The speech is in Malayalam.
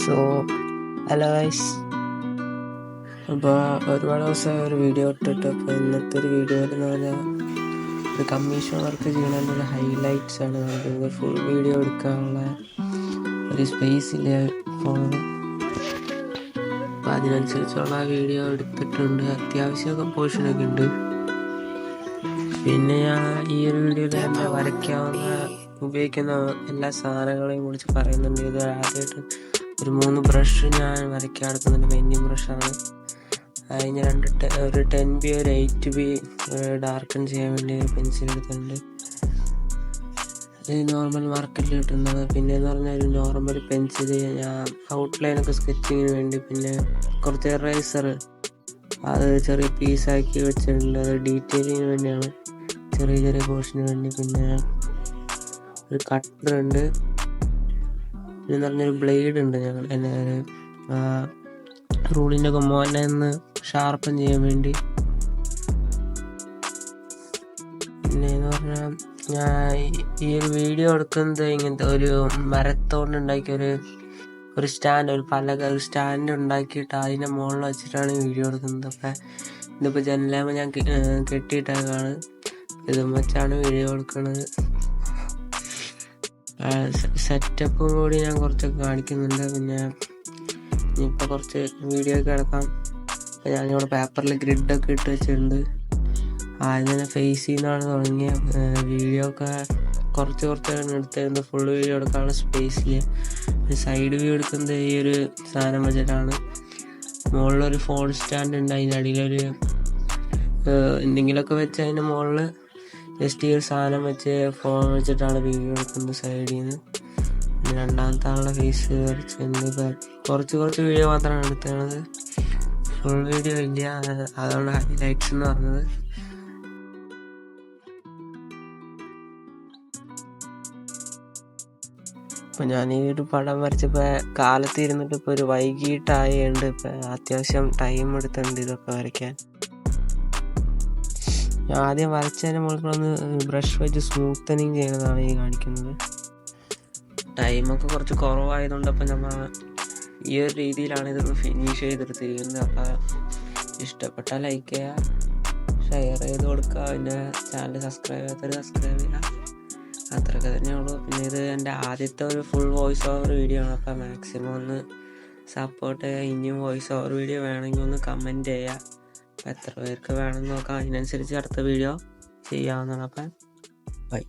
സോ ഹലോ ഗൈസ്, അപ്പോൾ ഒരുപാട് ദിവസം ഒരു വീഡിയോ ഇട്ടിട്ട് അപ്പോൾ ഇന്നത്തെ ഒരു വീഡിയോയിൽ എന്ന് പറഞ്ഞാൽ ഒരു കമ്മീഷൻ വർക്ക് ചെയ്യണതിൻ്റെ ഒരു ഹൈലൈറ്റ്സ് ആണ് കാണിക്കുന്നത്. ഫുൾ വീഡിയോ എടുക്കാനുള്ള ഒരു സ്പേസ് ഇല്ല ഫോണിൽ, അപ്പോൾ അതിനനുസരിച്ചുള്ള വീഡിയോ എടുത്തിട്ടുണ്ട്. അത്യാവശ്യമൊക്കെ പോർഷനൊക്കെ ഉണ്ട്. പിന്നെ ഞാൻ ഈ ഒരു വീഡിയോയിൽ തന്നെ വരയ്ക്കാവുന്ന ഉപയോഗിക്കുന്ന എല്ലാ സാധനങ്ങളെയും കുറിച്ച് പറയുന്നുണ്ട്. ഇത് ആദ്യമായിട്ട് ഒരു 3 ബ്രഷ് ഞാൻ വരയ്ക്കാൻ എടുക്കുന്നുണ്ട്. പെയിൻറ്റിങ് ബ്രഷാണ്. അതിന് ഒരു 10B ഒരു 8B ഡാർക്കൺ ചെയ്യാൻ വേണ്ടി പെൻസിൽ എടുത്തിട്ടുണ്ട്. ഇത് നോർമൽ മാർക്കറ്റിൽ കിട്ടുന്നത്. പിന്നെ എന്ന് പറഞ്ഞാൽ ഒരു നോർമൽ പെൻസിൽ ഞാൻ ഔട്ട്ലൈനൊക്കെ സ്കെച്ചിങ്ങിന് വേണ്ടി, പിന്നെ കുറച്ച് എറേസർ അത് ചെറിയ പീസാക്കി വെച്ചിട്ടുണ്ട്. അത് ഡീറ്റെയിലിങ്ങിന് വേണ്ടിയാണ്, ചെറിയ ചെറിയ പോർഷന് വേണ്ടി. പിന്നെ ഒരു കട്ടർ ഉണ്ട്. എന്ന് പറഞ്ഞൊരു ബ്ലേഡ് ഉണ്ട്. ഞങ്ങൾ എന്നെ റൂളിൻ്റെ ഒക്കെ മോനെ ഒന്ന് ഷാർപ്പൻ ചെയ്യാൻ വേണ്ടി. പിന്നെ എന്ന് പറഞ്ഞാൽ ഞാൻ ഈ ഒരു വീഡിയോ എടുക്കുന്നത് ഇങ്ങനത്തെ ഒരു മരത്തോണ്ട് ഉണ്ടാക്കിയ ഒരു സ്റ്റാൻഡ്, ഒരു സ്റ്റാൻഡ് ഉണ്ടാക്കിയിട്ട് അതിൻ്റെ മുകളിൽ വെച്ചിട്ടാണ് വീഡിയോ എടുക്കുന്നത്. അപ്പം ഇതിപ്പോൾ ജനലാകുമ്പോൾ ഞാൻ കെട്ടിയിട്ടേക്കാണ്. ഇതും വെച്ചാണ് വീഡിയോ എടുക്കുന്നത്. സെറ്റപ്പും കൂടി ഞാൻ കുറച്ചൊക്കെ കാണിക്കുന്നുണ്ട്. പിന്നെ ഇനിയിപ്പോൾ കുറച്ച് വീഡിയോ ഒക്കെ എടുക്കാം. അപ്പോൾ ഞാനിവിടെ പേപ്പറിൽ ഗ്രിഡൊക്കെ ഇട്ട് വെച്ചിട്ടുണ്ട്. ആദ്യം തന്നെ ഫേസിൽ നിന്നാണ് തുടങ്ങിയ വീഡിയോ ഒക്കെ കുറച്ചാണ് എടുത്തിരുന്നത്. ഫുൾ വീഡിയോ എടുക്കാനുള്ള സ്പേസിൽ സൈഡ് വ്യൂ എടുക്കുന്നത് ഈ ഒരു സാധനം വെച്ചിട്ടാണ്. മുകളിലൊരു ഫോൺ സ്റ്റാൻഡ് ഉണ്ട്. അതിൻ്റെ അടിയിലൊരു എന്തെങ്കിലുമൊക്കെ വെച്ച് അതിൻ്റെ മുകളിൽ ജസ്റ്റ് ഈ ഒരു സാധനം വെച്ച് ഫോൺ വെച്ചിട്ടാണ് വീഡിയോ എടുക്കുന്നത് സൈഡിൽ നിന്ന്. പിന്നെ രണ്ടാമത്തെ ആളുടെ ഫേസ് വരച്ചിട്ടുണ്ട്. കുറച്ച് വീഡിയോ മാത്രമാണ് എടുത്തത്. ഫുൾ വീഡിയോ ഇല്ല, അതാണ് ഹൈലൈറ്റ്സ് എന്ന് പറഞ്ഞത്. ഇപ്പം ഞാൻ ഈ ഒരു പടം വരച്ചപ്പോൾ കാലത്ത് ഇരുന്നിട്ട് ഇപ്പോൾ ഒരു വൈകിട്ടായുണ്ട്. ഇപ്പം അത്യാവശ്യം ടൈം എടുത്തിട്ടുണ്ട് ഇതൊക്കെ വരയ്ക്കാൻ. ഞാൻ ആദ്യം വരച്ചതിന് മുകളിലൊന്ന് ബ്രഷ് വെച്ച് സ്മൂത്തനിങ് ചെയ്യുന്നതാണ് ഈ കാണിക്കുന്നത്. ടൈമൊക്കെ കുറച്ച് കുറവായതുകൊണ്ട് അപ്പം നമ്മൾ ഈ ഒരു രീതിയിലാണ് ഇതൊന്ന് ഫിനിഷ് ചെയ്തെടുത്തിരിക്കുന്നത്. അപ്പം ഇഷ്ടപ്പെട്ടാൽ ലൈക്ക് ചെയ്യുക, ഷെയർ ചെയ്ത് കൊടുക്കുക. പിന്നെ ചാനൽ സബ്സ്ക്രൈബ് ചെയ്യാത്തവർ സബ്സ്ക്രൈബ് ചെയ്യുക. അത്രയൊക്കെ തന്നെയുള്ളൂ. പിന്നെ ഇത് എൻ്റെ ആദ്യത്തെ ഒരു ഫുൾ വോയിസ് ഓവർ വീഡിയോ ആണ്. അപ്പം മാക്സിമം ഒന്ന് സപ്പോർട്ട് ചെയ്യുക. ഇനിയും വോയിസ് ഓവർ വീഡിയോ വേണമെങ്കിൽ ഒന്ന് കമൻറ്റ് ചെയ്യുക. അപ്പം എത്ര പേർക്ക് വേണമെന്ന് നോക്കാം, അതിനനുസരിച്ച് അടുത്ത വീഡിയോ ചെയ്യാവുന്നതാണ്. അപ്പം ബൈ.